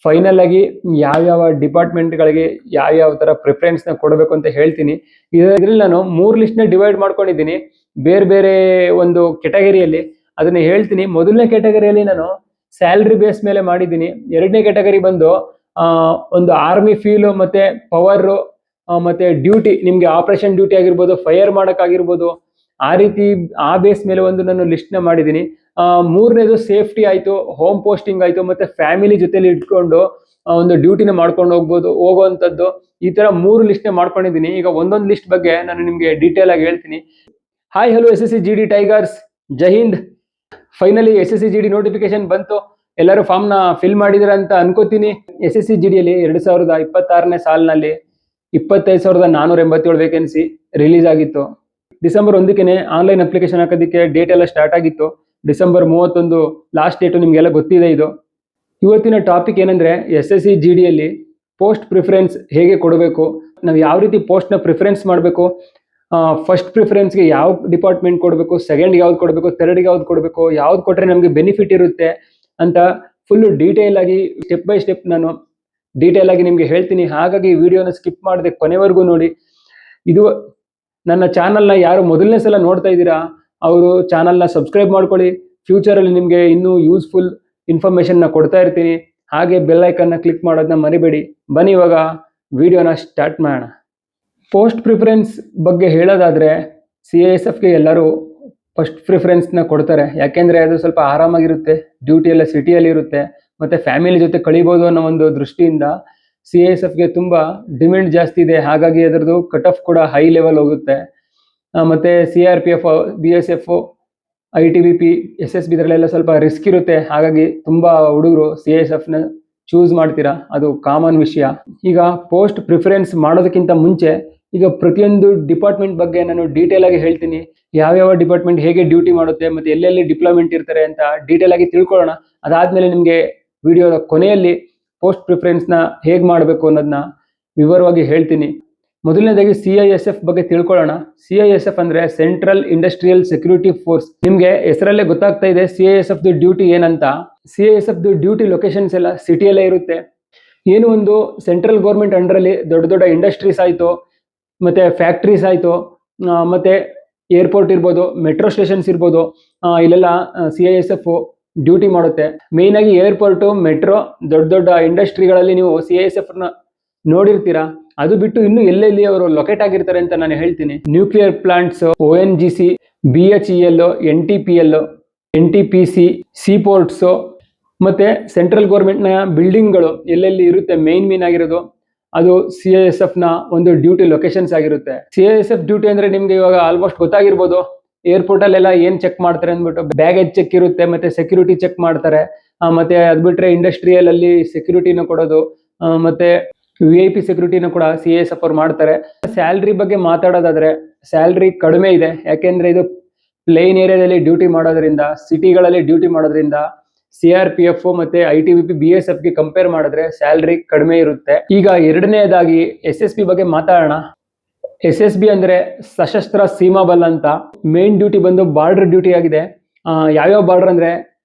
Final ಆಗಿ ಯಾವ್ಯಾವ ಡಿಪಾರ್ಟ್ಮೆಂಟ್ಗಳಿಗೆ ಯಾವ್ಯಾವ ತರ ಪ್ರಿಫರೆನ್ಸ್ನ ಕೊಡಬೇಕು ಅಂತ ಹೇಳ್ತೀನಿ. ಇದರಲ್ಲಿ ನಾನು 3 ಲಿಸ್ಟ್ನ ಡಿವೈಡ್ ಮಾಡ್ಕೊಂಡಿದ್ದೀನಿ ಬೇರೆ ಬೇರೆ ಒಂದು ಕೆಟಗರಿಯಲ್ಲಿ. ಅದನ್ನ ಹೇಳ್ತೀನಿ. ಮೊದಲನೇ ಕೆಟಗರಿಯಲ್ಲಿ ನಾನು ಸ್ಯಾಲ್ರಿ ಬೇಸ್ ಮೇಲೆ ಮಾಡಿದ್ದೀನಿ. ಎರಡನೇ ಕೆಟಗರಿ ಬಂದು ಒಂದು ಆರ್ಮಿ ಫೀಲು ಮತ್ತೆ ಪವರ್ ಮತ್ತೆ ಡ್ಯೂಟಿ, ನಿಮ್ಗೆ ಆಪರೇಷನ್ ಡ್ಯೂಟಿ ಆಗಿರ್ಬೋದು, ಫೈರ್ ಮಾಡೋಕ್ಕಾಗಿರ್ಬೋದು, ಆ ರೀತಿ ಆ ಬೇಸ್ ಮೇಲೆ ಒಂದು ನಾನು ಲಿಸ್ಟ್ನ ಮಾಡಿದ್ದೀನಿ. ಮೂರನೇದು ಸೇಫ್ಟಿ ಆಯಿತು, ಹೋಮ್ ಪೋಸ್ಟಿಂಗ್ ಆಯಿತು, ಮತ್ತೆ ಫ್ಯಾಮಿಲಿ ಜೊತೆಲಿ ಇಟ್ಕೊಂಡು ಒಂದು ಡ್ಯೂಟಿನ ಮಾಡ್ಕೊಂಡು ಹೋಗುವಂಥದ್ದು. ಈ ಥರ 3 ಲಿಸ್ಟ್ನ ಮಾಡ್ಕೊಂಡಿದ್ದೀನಿ. ಈಗ ಒಂದೊಂದು ಲಿಸ್ಟ್ ಬಗ್ಗೆ ನಾನು ನಿಮಗೆ ಡೀಟೇಲ್ ಆಗಿ ಹೇಳ್ತೀನಿ. Hi hello SSC GD tigers, ಜೈ ಹಿಂದ್. ಫೈನಲಿ SSC GD ನೋಟಿಫಿಕೇಶನ್ ಬಂತು. ಎಲ್ಲರೂ ಫಾರ್ಮ್ನ ಫಿಲ್ ಮಾಡಿದ್ರ ಅಂತ ಅನ್ಕೋತೀನಿ. SSC GDಯಲ್ಲಿ 2026ನೇ ಸಾಲಿನಲ್ಲಿ 25,487 ವೇಕೆನ್ಸಿ ರಿಲೀಸ್ ಆಗಿತ್ತು. ಡಿಸೆಂಬರ್ 1ಕ್ಕೆ ಆನ್ಲೈನ್ ಅಪ್ಲಿಕೇಶನ್ ಹಾಕೋದಕ್ಕೆ ಡೇಟ್ ಎಲ್ಲ ಸ್ಟಾರ್ಟ್ ಆಗಿತ್ತು. ಡಿಸೆಂಬರ್ 31 ಲಾಸ್ಟ್ ಡೇಟು, ನಿಮಗೆಲ್ಲ ಗೊತ್ತಿದೆ ಇದು. ಇವತ್ತಿನ ಟಾಪಿಕ್ ಏನಂದರೆ SSC GDಯಲ್ಲಿ ಪೋಸ್ಟ್ ಪ್ರಿಫರೆನ್ಸ್ ಹೇಗೆ ಕೊಡಬೇಕು, ನಾವು ಯಾವ ರೀತಿ ಪೋಸ್ಟ್ನ ಪ್ರಿಫರೆನ್ಸ್ ಮಾಡಬೇಕು, ಫಸ್ಟ್ ಪ್ರಿಫರೆನ್ಸ್ಗೆ ಯಾವ ಡಿಪಾರ್ಟ್ಮೆಂಟ್ ಕೊಡಬೇಕು, ಸೆಕೆಂಡ್ಗೆ ಯಾವ್ದು ಕೊಡಬೇಕು, ಥರ್ಡ್ಗೆ ಯಾವ್ದು ಕೊಡಬೇಕು, ಯಾವ್ದು ಕೊಟ್ಟರೆ ನಮಗೆ ಬೆನಿಫಿಟ್ ಇರುತ್ತೆ ಅಂತ ಫುಲ್ಲು ಡೀಟೇಲ್ ಆಗಿ ಸ್ಟೆಪ್ ಬೈ ಸ್ಟೆಪ್ ನಾನು ಡೀಟೇಲ್ ಆಗಿ ನಿಮಗೆ ಹೇಳ್ತೀನಿ. ಹಾಗಾಗಿ ವಿಡಿಯೋನ ಸ್ಕಿಪ್ ಮಾಡದೆ ಕೊನೆವರೆಗೂ ನೋಡಿ. ಇದು ನನ್ನ ಚಾನಲ್ನ ಯಾರು ಮೊದಲನೇ ಸಲ ನೋಡ್ತಾ ಇದ್ದೀರಾ ಅವರು ಚಾನಲ್ನ ಸಬ್ಸ್ಕ್ರೈಬ್ ಮಾಡ್ಕೊಳ್ಳಿ. ಫ್ಯೂಚರಲ್ಲಿ ನಿಮಗೆ ಇನ್ನೂ ಯೂಸ್ಫುಲ್ ಇನ್ಫಾರ್ಮೇಷನ್ನ ಕೊಡ್ತಾ ಇರ್ತೀನಿ. ಹಾಗೆ ಬೆಲ್ ಐಕನ್ನ ಕ್ಲಿಕ್ ಮಾಡೋದನ್ನ ಮರಿಬೇಡಿ. ಬನ್ನಿ ಇವಾಗ ವಿಡಿಯೋನ ಸ್ಟಾರ್ಟ್ ಮಾಡೋಣ. ಪೋಸ್ಟ್ ಪ್ರಿಫರೆನ್ಸ್ ಬಗ್ಗೆ ಹೇಳೋದಾದರೆ CISFಗೆ ಎಲ್ಲರೂ ಫಸ್ಟ್ ಪ್ರಿಫರೆನ್ಸ್ನ ಕೊಡ್ತಾರೆ. ಯಾಕೆಂದರೆ ಅದು ಸ್ವಲ್ಪ ಆರಾಮಾಗಿರುತ್ತೆ, ಡ್ಯೂಟಿ ಎಲ್ಲ ಸಿಟಿಯಲ್ಲಿ ಇರುತ್ತೆ, ಮತ್ತು ಫ್ಯಾಮಿಲಿ ಜೊತೆ ಕಳಿಬೋದು ಅನ್ನೋ ಒಂದು ದೃಷ್ಟಿಯಿಂದ CISFಗೆ ತುಂಬ ಡಿಮ್ಯಾಂಡ್ ಜಾಸ್ತಿ ಇದೆ. ಹಾಗಾಗಿ ಅದರದ್ದು ಕಟ್ ಆಫ್ ಕೂಡ ಹೈ ಲೆವೆಲ್ ಹೋಗುತ್ತೆ. ಮತ್ತು CRPF, BSF, ITBP, SSB ಇದರಲ್ಲೆಲ್ಲ ಸ್ವಲ್ಪ ರಿಸ್ಕ್ ಇರುತ್ತೆ. ಹಾಗಾಗಿ ತುಂಬ ಹುಡುಗರು CISFನ ಚೂಸ್ ಮಾಡ್ತೀರಾ, ಅದು ಕಾಮನ್ ವಿಷಯ. ಈಗ ಪೋಸ್ಟ್ ಪ್ರಿಫರೆನ್ಸ್ ಮಾಡೋದಕ್ಕಿಂತ ಮುಂಚೆ ಈಗ ಪ್ರತಿಯೊಂದು ಡಿಪಾರ್ಟ್ಮೆಂಟ್ ಬಗ್ಗೆ ನಾನು ಡೀಟೇಲ್ ಆಗಿ ಹೇಳ್ತೀನಿ. ಯಾವ್ಯಾವ ಡಿಪಾರ್ಟ್ಮೆಂಟ್ ಹೇಗೆ ಡ್ಯೂಟಿ ಮಾಡುತ್ತೆ ಮತ್ತು ಎಲ್ಲೆಲ್ಲಿ ಡಿಪ್ಲಾಯ್ಮೆಂಟ್ ಇರ್ತಾರೆ ಅಂತ ಡೀಟೇಲ್ ಆಗಿ ತಿಳ್ಕೊಳ್ಳೋಣ. ಅದಾದಮೇಲೆ ನಿಮಗೆ ವಿಡಿಯೋದ ಕೊನೆಯಲ್ಲಿ ಪೋಸ್ಟ್ ಪ್ರಿಫರೆನ್ಸ್ನ ಹೇಗೆ ಮಾಡಬೇಕು ಅನ್ನೋದನ್ನ ವಿವರವಾಗಿ ಹೇಳ್ತೀನಿ. ಮೊದಲನೇದಾಗಿ CISF ಬಗ್ಗೆ ತಿಳ್ಕೊಳ್ಳೋಣ. CISF ಅಂದರೆ ಸೆಂಟ್ರಲ್ ಇಂಡಸ್ಟ್ರಿಯಲ್ ಸೆಕ್ಯೂರಿಟಿ ಫೋರ್ಸ್. ನಿಮಗೆ ಹೆಸರಲ್ಲೇ ಗೊತ್ತಾಗ್ತಾ ಇದೆ CISFದು ಡ್ಯೂಟಿ ಏನಂತ. CISFದು ಡ್ಯೂಟಿ ಲೊಕೇಶನ್ಸ್ ಎಲ್ಲ ಸಿಟಿಯಲ್ಲೇ ಇರುತ್ತೆ. ಏನು ಒಂದು ಸೆಂಟ್ರಲ್ ಗೌರ್ಮೆಂಟ್ ಅಂಡರಲ್ಲಿ ದೊಡ್ಡ ದೊಡ್ಡ ಇಂಡಸ್ಟ್ರೀಸ್ ಆಯಿತು, ಮತ್ತು ಫ್ಯಾಕ್ಟ್ರೀಸ್ ಆಯಿತು, ಮತ್ತು ಏರ್ಪೋರ್ಟ್ ಇರ್ಬೋದು, ಮೆಟ್ರೋ ಸ್ಟೇಷನ್ಸ್ ಇರ್ಬೋದು, ಇಲ್ಲೆಲ್ಲ CISF ಡ್ಯೂಟಿ ಮಾಡುತ್ತೆ. ಮೇಯ್ನಾಗಿ ಏರ್ಪೋರ್ಟು, ಮೆಟ್ರೋ, ದೊಡ್ಡ ದೊಡ್ಡ ಇಂಡಸ್ಟ್ರಿಗಳಲ್ಲಿ ನೀವು CISFನ ನೋಡಿರ್ತೀರಾ. ಅದು ಬಿಟ್ಟು ಇನ್ನು ಎಲ್ಲೆಲ್ಲಿ ಅವರು ಲೊಕೇಟ್ ಆಗಿರ್ತಾರೆ ಅಂತ ನಾನು ಹೇಳ್ತೀನಿ. Nuclear plants, ONGC, BHEL, NTPL, NTPC, ಸೀಪೋರ್ಟ್ಸು, ಮತ್ತು ಸೆಂಟ್ರಲ್ ಗೌರ್ಮೆಂಟ್ನ ಬಿಲ್ಡಿಂಗ್ಗಳು ಎಲ್ಲೆಲ್ಲಿ ಇರುತ್ತೆ ಮೇನ್ ಆಗಿರೋದು ಅದು CISFನ ಒಂದು ಡ್ಯೂಟಿ ಲೊಕೇಶನ್ಸ್ ಆಗಿರುತ್ತೆ. CISF ಡ್ಯೂಟಿ ಅಂದರೆ ನಿಮಗೆ ಇವಾಗ ಆಲ್ಮೋಸ್ಟ್ ಗೊತ್ತಾಗಿರ್ಬೋದು. ಏರ್ಪೋರ್ಟಲ್ಲೆಲ್ಲ ಏನು ಚೆಕ್ ಮಾಡ್ತಾರೆ ಅಂದ್ಬಿಟ್ಟು ಬ್ಯಾಗೇಜ್ ಚೆಕ್ ಇರುತ್ತೆ, ಮತ್ತು ಸೆಕ್ಯೂರಿಟಿ ಚೆಕ್ ಮಾಡ್ತಾರೆ. ಮತ್ತು ಅದು ಬಿಟ್ಟರೆ ಇಂಡಸ್ಟ್ರಿಯಲಲ್ಲಿ ಸೆಕ್ಯೂರಿಟಿನ ಕೊಡೋದು, ಮತ್ತು VIP ಸೆಕ್ಯೂರಿಟಿನ ಕೂಡ CISF ಅವ್ರು ಮಾಡ್ತಾರೆ. ಸ್ಯಾಲ್ರಿ ಬಗ್ಗೆ ಮಾತಾಡೋದಾದರೆ ಸ್ಯಾಲ್ರಿ ಕಡಿಮೆ ಇದೆ. ಯಾಕೆಂದರೆ ಇದು ಪ್ಲೇನ್ ಏರಿಯಾದಲ್ಲಿ ಡ್ಯೂಟಿ ಮಾಡೋದ್ರಿಂದ, ಸಿಟಿಗಳಲ್ಲಿ ಡ್ಯೂಟಿ ಮಾಡೋದ್ರಿಂದ CRPF ಮತ್ತು ITBP, BSFಗೆ ಕಂಪೇರ್ ಮಾಡಿದ್ರೆ ಸ್ಯಾಲ್ರಿ ಕಡಿಮೆ ಇರುತ್ತೆ. ಈಗ ಎರಡನೇದಾಗಿ SSB ಬಗ್ಗೆ ಮಾತಾಡೋಣ. SSB ಅಂದರೆ ಸಶಸ್ತ್ರ ಸೀಮಾ ಬಲ ಅಂತ. ಮೇನ್ ಡ್ಯೂಟಿ ಬಂದು ಬಾರ್ಡರ್ ಡ್ಯೂಟಿ ಆಗಿದೆ. ಯಾವ್ಯಾವ ಬಾರ್ಡರ್ ಅಂದರೆ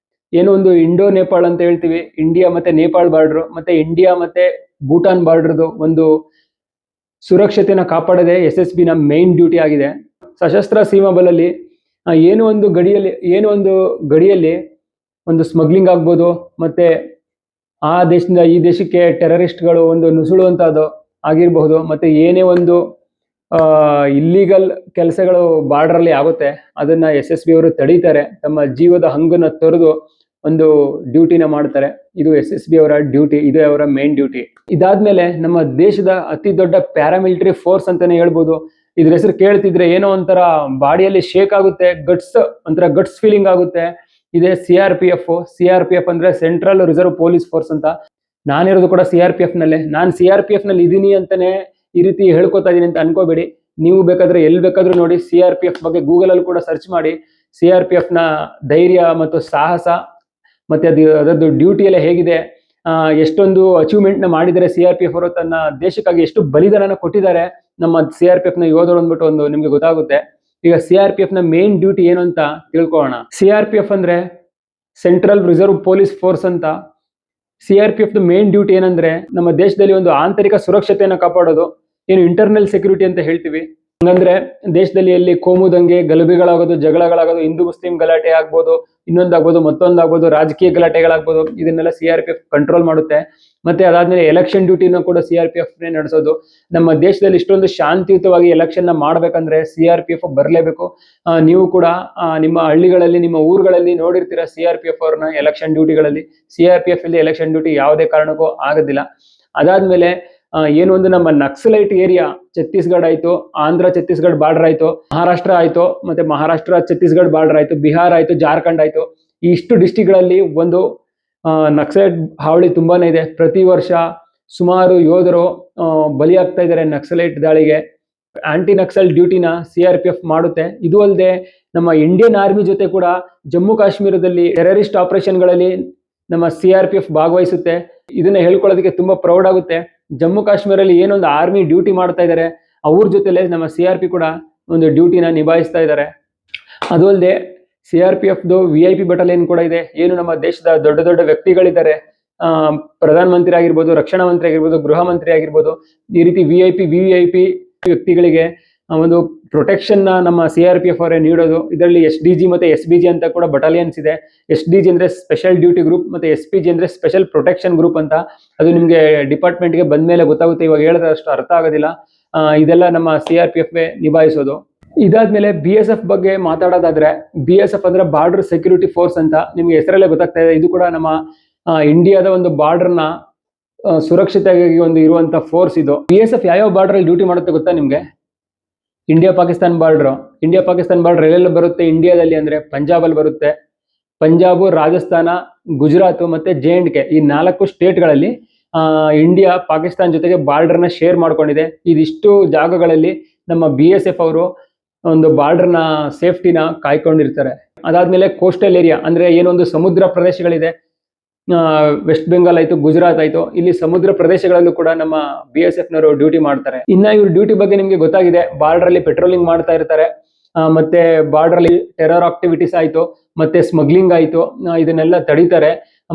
ಏನೋ ಒಂದು ಇಂಡೋ ನೇಪಾಳ್ ಅಂತ ಹೇಳ್ತೀವಿ, ಇಂಡಿಯಾ ಮತ್ತು ನೇಪಾಳ್ ಬಾರ್ಡ್ರು, ಮತ್ತು ಇಂಡಿಯಾ ಮತ್ತು ಭೂಟಾನ್ ಬಾರ್ಡ್ರದು ಒಂದು ಸುರಕ್ಷತೆನ ಕಾಪಾಡೋದೇ SSBನ ಮೇನ್ ಡ್ಯೂಟಿ ಆಗಿದೆ. ಸಶಸ್ತ್ರ ಸೀಮಾ ಬಲಲ್ಲಿ ಏನೋ ಒಂದು ಗಡಿಯಲ್ಲಿ ಒಂದು ಸ್ಮಗ್ಲಿಂಗ್ ಆಗ್ಬೋದು, ಮತ್ತು ಆ ದೇಶದಿಂದ ಈ ದೇಶಕ್ಕೆ ಟೆರರಿಸ್ಟ್ಗಳು ಒಂದು ನುಸುಳುವಂಥದ್ದು ಆಗಿರಬಹುದು, ಮತ್ತು ಏನೇ ಒಂದು ಇಲ್ಲೀಗಲ್ ಕೆಲಸಗಳು ಬಾರ್ಡ್ರಲ್ಲಿ ಆಗುತ್ತೆ ಅದನ್ನು SSB ಅವರು ತಡೀತಾರೆ. ತಮ್ಮ ಜೀವದ ಹಂಗನ್ನು ತೊರೆದು ಒಂದು ಡ್ಯೂಟಿನ ಮಾಡ್ತಾರೆ. ಇದು SSB ಅವರ ಡ್ಯೂಟಿ, ಇದು ಅವರ ಮೇನ್ ಡ್ಯೂಟಿ. ಇದಾದ್ಮೇಲೆ ನಮ್ಮ ದೇಶದ ಅತಿ ದೊಡ್ಡ ಪ್ಯಾರಾಮಿಲಿಟರಿ ಫೋರ್ಸ್ ಅಂತಾನೆ ಹೇಳ್ಬೋದು. ಇದ್ರ ಹೆಸರು ಕೇಳ್ತಿದ್ರೆ ಏನೋ ಒಂಥರ ಬಾಡಿಯಲ್ಲಿ ಶೇಕ್ ಆಗುತ್ತೆ, ಒಂಥರ ಗಟ್ಸ್ ಫೀಲಿಂಗ್ ಆಗುತ್ತೆ. ಇದೆ CRPF ಅಂದರೆ ಸೆಂಟ್ರಲ್ ರಿಸರ್ವ್ ಪೊಲೀಸ್ ಫೋರ್ಸ್ ಅಂತ. ನಾನಿರೋದು ಕೂಡ CRPFನಲ್ಲೇ. ನಾನು CRPFನಲ್ಲಿ ಇದ್ದೀನಿ ಅಂತಾನೆ ಈ ರೀತಿ ಹೇಳ್ಕೊತಾ ಇದ್ದೀನಿ ಅಂತ ಅನ್ಕೋಬೇಡಿ. ನೀವು ಬೇಕಾದ್ರೆ ಎಲ್ಲಿ ಬೇಕಾದ್ರೂ ನೋಡಿ, CRPF ಬಗ್ಗೆ ಗೂಗಲಲ್ಲಿ ಕೂಡ ಸರ್ಚ್ ಮಾಡಿ. CRPFನ ಧೈರ್ಯ ಮತ್ತು ಸಾಹಸ ಮತ್ತು ಅದರದ್ದು ಡ್ಯೂಟಿ ಎಲ್ಲ ಹೇಗಿದೆ, ಎಷ್ಟೊಂದು ಅಚೀವ್ಮೆಂಟ್ನ ಮಾಡಿದ್ದಾರೆ CRPF ಅವರು, ತನ್ನ ದೇಶಕ್ಕಾಗಿ ಎಷ್ಟು ಬಲಿದಾನನ ಕೊಟ್ಟಿದ್ದಾರೆ ನಮ್ಮ CRPFನ ಯೋಧರು ಅಂದ್ಬಿಟ್ಟು ಒಂದು ನಿಮಗೆ ಗೊತ್ತಾಗುತ್ತೆ. ಈಗ CRPFನ ಮೇನ್ ಡ್ಯೂಟಿ ಏನು ಅಂತ ತಿಳ್ಕೊಳ್ಳೋಣ. CRPF ಅಂದರೆ ಸೆಂಟ್ರಲ್ ರಿಸರ್ವ್ ಪೊಲೀಸ್ ಫೋರ್ಸ್ ಅಂತ. CRPF ಮೇನ್ ಡ್ಯೂಟಿ ಏನಂದ್ರೆ ನಮ್ಮ ದೇಶದಲ್ಲಿ ಒಂದು ಆಂತರಿಕ ಸುರಕ್ಷತೆಯನ್ನು ಕಾಪಾಡೋದು, ಏನು ಇಂಟರ್ನಲ್ ಸೆಕ್ಯೂರಿಟಿ ಅಂತ ಹೇಳ್ತೀವಿ. ಹಂಗಂದ್ರೆ ದೇಶದಲ್ಲಿ ಎಲ್ಲಿ ಕೋಮು ದಂಗೆ, ಗಲಭೆಗಳಾಗೋದು, ಜಗಳಗಳಾಗೋದು, ಹಿಂದೂ ಮುಸ್ಲಿಂ ಗಲಾಟೆ ಆಗ್ಬೋದು, ಇನ್ನೊಂದಾಗ್ಬೋದು, ಮತ್ತೊಂದಾಗ್ಬೋದು, ರಾಜಕೀಯ ಗಲಾಟೆಗಳಾಗ್ಬೋದು, ಇದನ್ನೆಲ್ಲ CRPF ಕಂಟ್ರೋಲ್ ಮಾಡುತ್ತೆ. ಮತ್ತೆ ಅದಾದ್ಮೇಲೆ ಎಲೆಕ್ಷನ್ ಡ್ಯೂಟಿನೂ ಕೂಡ CRPF ನಡೆಸೋದು. ನಮ್ಮ ದೇಶದಲ್ಲಿ ಇಷ್ಟೊಂದು ಶಾಂತಿಯುತವಾಗಿ ಎಲೆಕ್ಷನ್ ನ ಮಾಡ್ಬೇಕಂದ್ರೆ CRPF ಬರಲೇಬೇಕು. ನೀವು ಕೂಡ ನಿಮ್ಮ ಹಳ್ಳಿಗಳಲ್ಲಿ, ನಿಮ್ಮ ಊರುಗಳಲ್ಲಿ ನೋಡಿರ್ತೀರ CRPF ಅವ್ರನ್ನ ಎಲೆಕ್ಷನ್ ಡ್ಯೂಟಿಗಳಲ್ಲಿ. CRPF ಇಲ್ಲಿ ಎಲೆಕ್ಷನ್ ಡ್ಯೂಟಿ ಯಾವುದೇ ಕಾರಣಕ್ಕೂ ಆಗೋದಿಲ್ಲ. ಅದಾದ್ಮೇಲೆ ಏನು ಒಂದು ನಮ್ಮ ನಕ್ಸಲೈಟ್ ಏರಿಯಾ, ಛತ್ತೀಸ್ಗಢ ಆಯ್ತು, ಆಂಧ್ರ ಛತ್ತೀಸ್ಗಢ ಬಾರ್ಡರ್ ಆಯ್ತು, ಮಹಾರಾಷ್ಟ್ರ ಆಯ್ತು, ಮತ್ತೆ ಮಹಾರಾಷ್ಟ್ರ ಛತ್ತೀಸ್ಗಢ ಬಾರ್ಡರ್ ಆಯ್ತು, ಬಿಹಾರ ಆಯ್ತು, ಜಾರ್ಖಂಡ್ ಆಯ್ತು, ಈ ಇಷ್ಟು ಡಿಸ್ಟಿಕ್ಗಳಲ್ಲಿ ಒಂದು ನಕ್ಸಲೈಟ್ ಹಾವಳಿ ತುಂಬಾನೇ ಇದೆ. ಪ್ರತಿ ವರ್ಷ ಸುಮಾರು ಯೋಧರು ಬಲಿಯಾಗ್ತಾ ಇದ್ದಾರೆ ನಕ್ಸಲೈಟ್ ದಾಳಿಗೆ. ಆಂಟಿ ನಕ್ಸಲ್ ಡ್ಯೂಟಿನ CRPF ಮಾಡುತ್ತೆ. ಇದು ಅಲ್ಲದೆ ನಮ್ಮ ಇಂಡಿಯನ್ ಆರ್ಮಿ ಜೊತೆ ಕೂಡ ಜಮ್ಮು ಕಾಶ್ಮೀರದಲ್ಲಿ ಟೆರರಿಸ್ಟ್ ಆಪರೇಷನ್ಗಳಲ್ಲಿ ನಮ್ಮ CRPF ಭಾಗವಹಿಸುತ್ತೆ. ಇದನ್ನ ಹೇಳ್ಕೊಳ್ಳೋದಕ್ಕೆ ತುಂಬಾ ಪ್ರೌಡ್ ಆಗುತ್ತೆ. ಜಮ್ಮು ಕಾಶ್ಮೀರಲ್ಲಿ ಏನೊಂದು ಆರ್ಮಿ ಡ್ಯೂಟಿ ಮಾಡ್ತಾ ಇದ್ದಾರೆ, ಅವ್ರ ಜೊತೆಲೆ ನಮ್ಮ CRP ಕೂಡ ಒಂದು ಡ್ಯೂಟಿನ ನಿಭಾಯಿಸ್ತಾ ಇದ್ದಾರೆ. ಅದು ಅಲ್ಲದೆ CRPFದು VIP ಬಟಾಲಿಯನ್ ಕೂಡ ಇದೆ. ಏನು ನಮ್ಮ ದೇಶದ ದೊಡ್ಡ ದೊಡ್ಡ ವ್ಯಕ್ತಿಗಳಿದ್ದಾರೆ, ಪ್ರಧಾನ ಮಂತ್ರಿ ಆಗಿರ್ಬೋದು, ರಕ್ಷಣಾ ಮಂತ್ರಿ ಆಗಿರ್ಬೋದು, ಗೃಹ ಮಂತ್ರಿ ಆಗಿರ್ಬೋದು, ಈ ರೀತಿ VIP ವ್ಯಕ್ತಿಗಳಿಗೆ ಒಂದು ಪ್ರೊಟೆಕ್ಷನ್ ನಮ್ಮ CRPF ಅವರೇ ನೀಡೋದು. ಇದರಲ್ಲಿ SDG ಮತ್ತೆ SBG ಅಂತ ಕೂಡ ಬಟಾಲಿಯನ್ಸ್ ಇದೆ. SDG ಅಂದ್ರೆ ಸ್ಪೆಷಲ್ ಡ್ಯೂಟಿ ಗ್ರೂಪ್, ಮತ್ತೆ SPG ಅಂದ್ರೆ ಸ್ಪೆಷಲ್ ಪ್ರೊಟೆಕ್ಷನ್ ಗ್ರೂಪ್ ಅಂತ. ಅದು ನಿಮ್ಗೆ ಡಿಪಾರ್ಟ್ಮೆಂಟ್ಗೆ ಬಂದ್ಮೇಲೆ ಗೊತ್ತಾಗುತ್ತೆ, ಇವಾಗ ಹೇಳಿದ್ರೆ ಅಷ್ಟು ಅರ್ಥ ಆಗೋದಿಲ್ಲ. ಇದೆಲ್ಲ ನಮ್ಮ CRPF ನಿಭಾಯಿಸೋದು. ಇದಾದ್ಮೇಲೆ BSF ಬಗ್ಗೆ ಮಾತಾಡೋದಾದ್ರೆ, BSF ಅಂದ್ರೆ ಬಾರ್ಡರ್ ಸೆಕ್ಯೂರಿಟಿ ಫೋರ್ಸ್ ಅಂತ. ನಿಮ್ಗೆ ಹೆಸರಲ್ಲೇ ಗೊತ್ತಾಗ್ತಾ ಇದೆ, ಇದು ಕೂಡ ನಮ್ಮ ಇಂಡಿಯಾದ ಒಂದು ಬಾರ್ಡರ್ನ ಸುರಕ್ಷತೆಯಾಗಿ ಒಂದು ಇರುವಂತ ಫೋರ್ಸ್ ಇದು. BSF ಯಾವ ಬಾರ್ಡರ್ ಅಲ್ಲಿ ಡ್ಯೂಟಿ ಮಾಡುತ್ತೆ ಗೊತ್ತಾ ನಿಮ್ಗೆ? ಇಂಡಿಯಾ ಪಾಕಿಸ್ತಾನ್ ಬಾರ್ಡರ್ ಎಲ್ಲೆಲ್ಲ ಬರುತ್ತೆ ಇಂಡಿಯಾದಲ್ಲಿ ಅಂದ್ರೆ ಪಂಜಾಬ್ ಅಲ್ಲಿ ಬರುತ್ತೆ. ಪಂಜಾಬ್, ರಾಜಸ್ಥಾನ, ಗುಜರಾತ್ ಮತ್ತೆ JNK, ಈ 4 ಸ್ಟೇಟ್ಗಳಲ್ಲಿ ಇಂಡಿಯಾ ಪಾಕಿಸ್ತಾನ್ ಜೊತೆಗೆ ಬಾರ್ಡರ್ನ ಶೇರ್ ಮಾಡ್ಕೊಂಡಿದೆ. ಇದಿಷ್ಟು ಜಾಗಗಳಲ್ಲಿ ನಮ್ಮ BSF ಅವರು ಒಂದು ಬಾರ್ಡರ್ನ ಸೇಫ್ಟಿನ ಕಾಯ್ಕೊಂಡಿರ್ತಾರೆ. ಅದಾದ್ಮೇಲೆ ಕೋಸ್ಟಲ್ ಏರಿಯಾ ಅಂದ್ರೆ ಏನೊಂದು ಸಮುದ್ರ ಪ್ರದೇಶಗಳಿದೆ, ವೆಸ್ಟ್ ಬೆಂಗಾಲ್ ಆಯ್ತು, ಗುಜರಾತ್ ಆಯ್ತು, ಇಲ್ಲಿ ಸಮುದ್ರ ಪ್ರದೇಶಗಳಲ್ಲೂ ಕೂಡ ನಮ್ಮ BSF ನವರು ಡ್ಯೂಟಿ ಮಾಡ್ತಾರೆ. ಇನ್ನ ಇವ್ರ ಡ್ಯೂಟಿ ಬಗ್ಗೆ ನಿಮ್ಗೆ ಗೊತ್ತಾಗಿದೆ, ಬಾರ್ಡರ್ ಅಲ್ಲಿ ಪೆಟ್ರೋಲಿಂಗ್ ಮಾಡ್ತಾ ಇರ್ತಾರೆ, ಮತ್ತೆ ಬಾರ್ಡರ್ ಅಲ್ಲಿ ಟೆರರ್ ಆಕ್ಟಿವಿಟೀಸ್ ಆಯ್ತು, ಮತ್ತೆ ಸ್ಮಗ್ಲಿಂಗ್ ಆಯ್ತು, ಇದನ್ನೆಲ್ಲ ತಡೀತಾರೆ.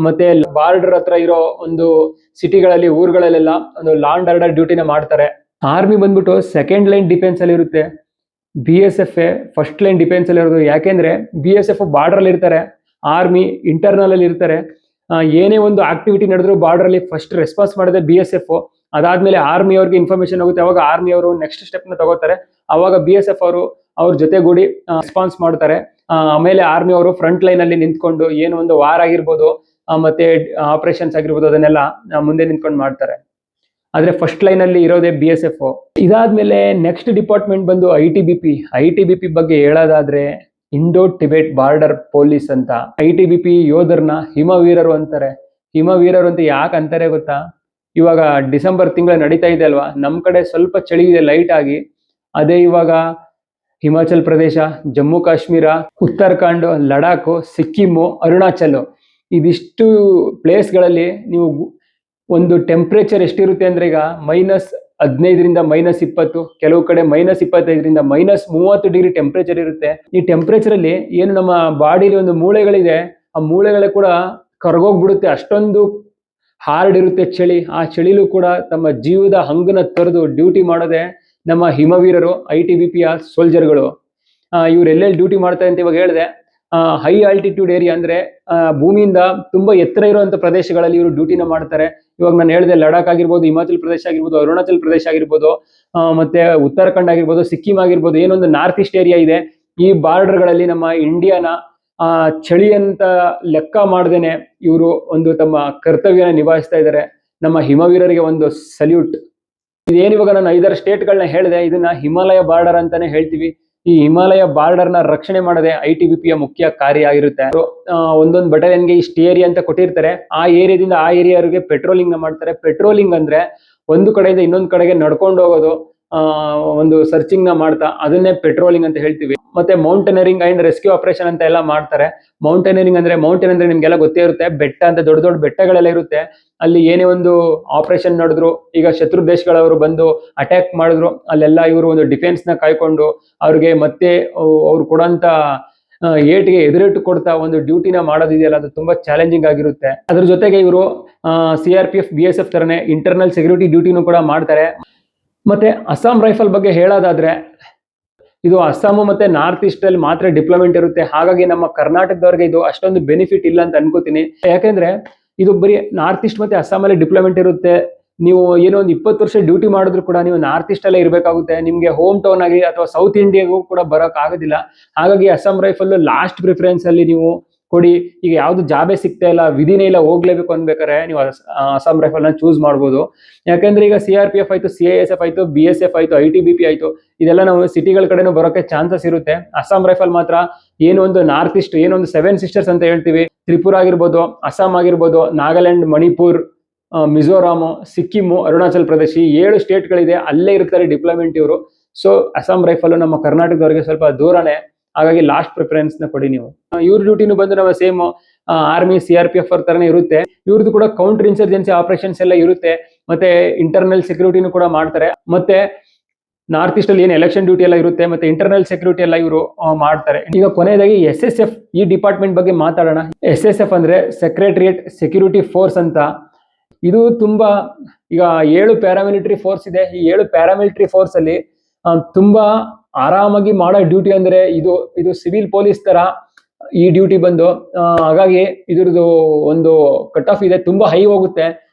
ಮತ್ತೆ ಬಾರ್ಡರ್ ಹತ್ರ ಇರೋ ಒಂದು ಸಿಟಿಗಳಲ್ಲಿ, ಊರುಗಳಲ್ಲೆಲ್ಲ ಒಂದು ಲಾ ಅಂಡ್ ಆರ್ಡರ್ ಡ್ಯೂಟಿನ ಮಾಡ್ತಾರೆ. ಆರ್ಮಿ ಬಂದ್ಬಿಟ್ಟು ಸೆಕೆಂಡ್ ಲೈನ್ ಡಿಫೆನ್ಸ್ ಅಲ್ಲಿ ಇರುತ್ತೆ, BSF ಫಸ್ಟ್ ಲೈನ್ ಡಿಫೆನ್ಸ್ ಅಲ್ಲಿ ಇರೋದು. ಯಾಕೆಂದ್ರೆ BSF ಬಾರ್ಡರ್ ಅಲ್ಲಿ ಇರ್ತಾರೆ, ಆರ್ಮಿ ಇಂಟರ್ನಲ್ ಅಲ್ಲಿ ಇರ್ತಾರೆ. ಏನೇ ಒಂದು ಆಕ್ಟಿವಿಟಿ ನಡೆದ್ರು ಬಾರ್ಡರ್ ಅಲ್ಲಿ ಫಸ್ಟ್ ರೆಸ್ಪಾನ್ಸ್ ಮಾಡಿದೆ BSF. ಅದಾದ್ಮೇಲೆ ಆರ್ಮಿ ಅವ್ರಿಗೆ ಇನ್ಫಾರ್ಮೇಶನ್ ಹೋಗುತ್ತೆ, ಅವಾಗ ಆರ್ಮಿ ಅವರು ನೆಕ್ಸ್ಟ್ ಸ್ಟೆಪ್ ನ ತಗೋತಾರೆ. ಅವಾಗ BSF ಅವರು ಅವ್ರ ಜೊತೆಗೂಡಿ ರೆಸ್ಪಾನ್ಸ್ ಮಾಡ್ತಾರೆ. ಆಮೇಲೆ ಆರ್ಮಿ ಅವರು ಫ್ರಂಟ್ ಲೈನ್ ಅಲ್ಲಿ ನಿಂತ್ಕೊಂಡು ಏನು ಒಂದು ವಾರ್ ಆಗಿರ್ಬೋದು, ಮತ್ತೆ ಆಪರೇಷನ್ಸ್ ಆಗಿರ್ಬೋದು, ಅದನ್ನೆಲ್ಲ ಮುಂದೆ ನಿಂತ್ಕೊಂಡು ಮಾಡ್ತಾರೆ. ಆದ್ರೆ ಫಸ್ಟ್ ಲೈನ್ ಅಲ್ಲಿ ಇರೋದೇ BSF. ಇದಾದ್ಮೇಲೆ ನೆಕ್ಸ್ಟ್ ಡಿಪಾರ್ಟ್ಮೆಂಟ್ ಬಂದು ITBP ಬಗ್ಗೆ ಹೇಳೋದಾದ್ರೆ, ಇಂಡೋ ಟಿಬೆಟ್ ಬಾರ್ಡರ್ ಪೊಲೀಸ್ ಅಂತ. ITBP ಯೋಧರನ್ನ ಹಿಮವೀರರು ಅಂತಾರೆ. ಹಿಮವೀರರು ಅಂತ ಯಾಕೆ ಅಂತಾರೆ ಗೊತ್ತಾ? ಇವಾಗ ಡಿಸೆಂಬರ್ ತಿಂಗಳ ನಡೀತಾ ಇದೆ ಅಲ್ವಾ, ನಮ್ ಕಡೆ ಸ್ವಲ್ಪ ಚಳಿ ಇದೆ ಲೈಟ್ ಆಗಿ. ಅದೇ ಇವಾಗ ಹಿಮಾಚಲ್ ಪ್ರದೇಶ, ಜಮ್ಮು ಕಾಶ್ಮೀರ, ಉತ್ತರಾಖಂಡ್, ಲಡಾಖ್, ಸಿಕ್ಕಿಮು, ಅರುಣಾಚಲ್, ಇದಿಷ್ಟು ಪ್ಲೇಸ್ಗಳಲ್ಲಿ ನೀವು ಒಂದು ಟೆಂಪ್ರೇಚರ್ ಎಷ್ಟಿರುತ್ತೆ ಅಂದ್ರೆ, ಈಗ -15ರಿಂದ -20, ಕೆಲವು ಕಡೆ -25ರಿಂದ -30 ಡಿಗ್ರಿ ಟೆಂಪ್ರೇಚರ್ ಇರುತ್ತೆ. ಈ ಟೆಂಪ್ರೇಚರ್ ಅಲ್ಲಿ ಏನು ನಮ್ಮ ಬಾಡಿಲಿ ಒಂದು ಮೂಳೆಗಳಿದೆ, ಆ ಮೂಳೆಗಳೇ ಕೂಡ ಕರ್ಗೋಗ್ಬಿಡುತ್ತೆ, ಅಷ್ಟೊಂದು ಹಾರ್ಡ್ ಇರುತ್ತೆ ಚಳಿ. ಆ ಚಳಿಲೂ ಕೂಡ ತಮ್ಮ ಜೀವದ ಹಂಗನ ತೊರೆದು ಡ್ಯೂಟಿ ಮಾಡೋದೇ ನಮ್ಮ ಹಿಮವೀರರು, ITBPಯ ಸೋಲ್ಜರ್ಗಳು. ಇವರೆಲ್ಲೆಲ್ಲಿ ಡ್ಯೂಟಿ ಮಾಡ್ತಾರೆ ಅಂತ ಇವಾಗ ಹೇಳಿದೆ. ಹೈ ಆಲ್ಟಿಟ್ಯೂಡ್ ಏರಿಯಾ ಅಂದ್ರೆ ಭೂಮಿಯಿಂದ ತುಂಬಾ ಎತ್ತರ ಇರುವಂತ ಪ್ರದೇಶಗಳಲ್ಲಿ ಇವರು ಡ್ಯೂಟಿನ ಮಾಡ್ತಾರೆ. ಇವಾಗ ನಾನು ಹೇಳಿದೆ, ಲಡಾಖ್ ಆಗಿರ್ಬೋದು, ಹಿಮಾಚಲ್ ಪ್ರದೇಶ ಆಗಿರ್ಬೋದು, ಅರುಣಾಚಲ್ ಪ್ರದೇಶ ಆಗಿರ್ಬೋದು, ಮತ್ತೆ ಉತ್ತರಾಖಂಡ್ ಆಗಿರ್ಬೋದು, ಸಿಕ್ಕಿಂ ಆಗಿರ್ಬೋದು, ಏನೊಂದು ನಾರ್ತ್ ಈಸ್ಟ್ ಏರಿಯಾ ಇದೆ, ಈ ಬಾರ್ಡರ್ಗಳಲ್ಲಿ ನಮ್ಮ ಇಂಡಿಯಾನ ಚಳಿ ಅಂತ ಲೆಕ್ಕ ಮಾಡ್ದೇನೆ ಇವರು ಒಂದು ತಮ್ಮ ಕರ್ತವ್ಯನ ನಿಭಾಯಿಸ್ತಾ ಇದ್ದಾರೆ. ನಮ್ಮ ಹಿಮವೀರರಿಗೆ ಒಂದು ಸಲ್ಯೂಟ್. ಇದೇನು ಇವಾಗ ನಾನು 5 ಸ್ಟೇಟ್ಗಳನ್ನ ಹೇಳಿದೆ, ಇದನ್ನ ಹಿಮಾಲಯ ಬಾರ್ಡರ್ ಅಂತಾನೆ ಹೇಳ್ತೀವಿ. ಈ ಹಿಮಾಲಯ ಬಾರ್ಡರ್ನ ರಕ್ಷಣೆ ಮಾಡದೆ ITBPಯ ಮುಖ್ಯ ಕಾರ್ಯ ಆಗಿರುತ್ತೆ. ಒಂದೊಂದು ಬಟಾಲಿಯನ್ಗೆ ಇಷ್ಟು ಏರಿಯಾ ಅಂತ ಕೊಟ್ಟಿರ್ತಾರೆ, ಆ ಏರಿಯಾದಿಂದ ಆ ಏರಿಯಾವರೆಗೆ ಪೆಟ್ರೋಲಿಂಗ್ ನ ಮಾಡ್ತಾರೆ. ಪೆಟ್ರೋಲಿಂಗ್ ಅಂದ್ರೆ ಒಂದು ಕಡೆಯಿಂದ ಇನ್ನೊಂದು ಕಡೆಗೆ ನಡ್ಕೊಂಡು ಹೋಗೋದು, ಒಂದು ಸರ್ಚಿಂಗ್ ನ ಮಾಡ್ತಾ, ಅದನ್ನೇ ಪೆಟ್ರೋಲಿಂಗ್ ಅಂತ ಹೇಳ್ತೀವಿ. ಮತ್ತೆ ಮೌಂಟೇನರಿಂಗ್ ಅಂಡ್ ರೆಸ್ಕ್ಯೂ ಆಪರೇಷನ್ ಅಂತ ಎಲ್ಲ ಮಾಡ್ತಾರೆ. ಮೌಂಟೇನರಿಂಗ್ ಅಂದ್ರೆ ನಿಮ್ಗೆಲ್ಲ ಗೊತ್ತೇ ಇರುತ್ತೆ, ಬೆಟ್ಟ ಅಂತ ದೊಡ್ಡ ದೊಡ್ಡ ಬೆಟ್ಟಗಳೆಲ್ಲ ಇರುತ್ತೆ. ಅಲ್ಲಿ ಏನೇ ಒಂದು ಆಪರೇಷನ್ ನಡೆದ್ರು, ಈಗ ಶತ್ರು ದೇಶಗಳವರು ಬಂದು ಅಟ್ಯಾಕ್ ಮಾಡಿದ್ರು, ಅಲ್ಲೆಲ್ಲ ಇವರು ಒಂದು ಡಿಫೆನ್ಸ್ ನ ಕಾಯ್ಕೊಂಡು ಅವ್ರಿಗೆ ಮತ್ತೆ ಅವ್ರು ಕೊಡೋಂತ ಏಟಿಗೆ ಎದುರೇಟು ಕೊಡ್ತಾ ಒಂದು ಡ್ಯೂಟಿನ ಮಾಡೋದಿದೆಯಲ್ಲ, ಅದು ತುಂಬಾ ಚಾಲೆಂಜಿಂಗ್ ಆಗಿರುತ್ತೆ. ಅದ್ರ ಜೊತೆಗೆ ಇವರು CRPF BSF ತರನೇ ಇಂಟರ್ನಲ್ ಸೆಕ್ಯೂರಿಟಿ ಡ್ಯೂಟಿನೂ ಕೂಡ ಮಾಡ್ತಾರೆ. ಮತ್ತೆ ಅಸ್ಸಾಂ ರೈಫಲ್ ಬಗ್ಗೆ ಹೇಳೋದಾದ್ರೆ, ಇದು ಅಸ್ಸಾಮು ಮತ್ತೆ ನಾರ್ತ್ ಈಸ್ಟ್ ಅಲ್ಲಿ ಮಾತ್ರ ಡಿಪ್ಲೊಮೆಂಟ್ ಇರುತ್ತೆ. ಹಾಗಾಗಿ ನಮ್ಮ ಕರ್ನಾಟಕದವ್ರಿಗೆ ಇದು ಅಷ್ಟೊಂದು ಬೆನಿಫಿಟ್ ಇಲ್ಲ ಅಂತ ಅನ್ಕೋತೀನಿ. ಯಾಕೆಂದ್ರೆ ಇದು ಬರೀ ನಾರ್ತ್ ಈಸ್ಟ್ ಮತ್ತೆ ಅಸ್ಸಾಮಲ್ಲಿ ಡಿಪ್ಲೊಮೆಂಟ್ ಇರುತ್ತೆ. ನೀವು ಏನೋ ಒಂದು 20 ವರ್ಷ ಡ್ಯೂಟಿ ಮಾಡಿದ್ರು ಕೂಡ ನೀವು ನಾರ್ತ್ ಈಸ್ಟ್ ಅಲ್ಲೇ ಇರಬೇಕಾಗುತ್ತೆ. ನಿಮ್ಗೆ ಹೋಮ್ ಟೌನ್ ಆಗಿ ಅಥವಾ ಸೌತ್ ಇಂಡಿಯಾಗೂ ಕೂಡ ಬರೋಕ್ ಆಗೋದಿಲ್ಲ. ಹಾಗಾಗಿ ಅಸ್ಸಾಂ ರೈಫಲ್ ಲಾಸ್ಟ್ ಪ್ರಿಫರೆನ್ಸ್ ಅಲ್ಲಿ ನೀವು ಕೊಡಿ. ಈಗ ಯಾವ್ದು ಜಾಬೇ ಸಿಗ್ತಾ ಇಲ್ಲ, ವಿಧಿನೇ ಇಲ್ಲ, ಹೋಗ್ಲೇಬೇಕು ಅನ್ಬೇಕಾರೆ ನೀವು ಅಸ್ಸಾಂ ರೈಫಲ್ ನ ಚೂಸ್ ಮಾಡ್ಬೋದು. ಯಾಕಂದ್ರೆ ಈಗ CRPF ಆಯ್ತು, CISF ಆಯ್ತು, BSF ಆಯ್ತು, ITBP ಆಯ್ತು, ಇದೆಲ್ಲ ನಾವು ಸಿಟಿಗಳ ಕಡೆನೂ ಬರೋಕೆ ಚಾನ್ಸಸ್ ಇರುತ್ತೆ. ಅಸ್ಸಾಂ ರೈಫಲ್ ಮಾತ್ರ ಏನೊಂದು ನಾರ್ತ್ ಈಸ್ಟ್, ಏನೊಂದು 7 ಸಿಸ್ಟರ್ಸ್ ಅಂತ ಹೇಳ್ತೀವಿ, ತ್ರಿಪುರ ಆಗಿರ್ಬೋದು, ಅಸ್ಸಾಂ ಆಗಿರ್ಬೋದು, ನಾಗಾಲ್ಯಾಂಡ್, ಮಣಿಪುರ್, ಮಿಜೋರಾಮ್, ಸಿಕ್ಕಿಮು, ಅರುಣಾಚಲ್ ಪ್ರದೇಶ್, ಈ 7 ಸ್ಟೇಟ್ಗಳಿದೆ, ಅಲ್ಲೇ ಇರ್ತಾರೆ ಡಿಪ್ಲೊಮೆಂಟ್ ಇವರು. ಸೊ ಅಸ್ಸಾಂ ರೈಫಲ್ ನಮ್ಮ ಕರ್ನಾಟಕದವರಿಗೆ ಸ್ವಲ್ಪ ದೂರನೇ. ಹಾಗಾಗಿ ಲಾಸ್ಟ್ ಪ್ರಿಫರೆನ್ಸ್ ನ ಕೊಡಿ ನೀವು. ಇವ್ರ ಡ್ಯೂಟಿನೂ ಬಂದು ನಮ್ಮ ಸೇಮ್ ಆರ್ಮಿ CRPF ಅವ್ರ ತರನೇ ಇರುತ್ತೆ. ಇವ್ರದ್ದು ಕೂಡ ಕೌಂಟರ್ ಇನ್ಸರ್ಜೆನ್ಸಿ ಆಪರೇಷನ್ಸ್ ಎಲ್ಲ ಇರುತ್ತೆ. ಮತ್ತೆ ಇಂಟರ್ನಲ್ ಸೆಕ್ಯೂರಿಟಿನೂ ಕೂಡ ಮಾಡ್ತಾರೆ. ಮತ್ತೆ ನಾರ್ತ್ ಈಸ್ಟ್ ಅಲ್ಲಿ ಏನು ಎಲೆಕ್ಷನ್ ಡ್ಯೂಟಿ ಎಲ್ಲ ಇರುತ್ತೆ, ಮತ್ತೆ ಇಂಟರ್ನಲ್ ಸೆಕ್ಯೂರಿಟಿ ಎಲ್ಲ ಇವರು ಮಾಡ್ತಾರೆ. ಈಗ ಕೊನೆಯದಾಗಿ SSF ಈ ಡಿಪಾರ್ಟ್ಮೆಂಟ್ ಬಗ್ಗೆ ಮಾತಾಡೋಣ. SSF ಅಂದ್ರೆ ಸೆಕ್ರೆಟರಿಯೇಟ್ ಸೆಕ್ಯೂರಿಟಿ ಫೋರ್ಸ್ ಅಂತ. ಇದು ತುಂಬಾ, ಈಗ 7 ಪ್ಯಾರಾಮಿಲಿಟರಿ ಫೋರ್ಸ್ ಇದೆ. ಈ 7 ಪ್ಯಾರಾಮಿಲಿಟರಿ ಫೋರ್ಸ್ ಅಲ್ಲಿ ತುಂಬಾ ಆರಾಮಾಗಿ ಮಾಡೋ ಡ್ಯೂಟಿ ಅಂದ್ರೆ ಇದು ಸಿವಿಲ್ ಪೊಲೀಸ್ ತರ ಈ ಡ್ಯೂಟಿ ಬಂದು. ಹಾಗಾಗಿ ಇದ್ರದ್ದು ಒಂದು ಕಟ್ ಆಫ್ ಇದೆ, ತುಂಬಾ ಹೈ ಹೋಗುತ್ತೆ.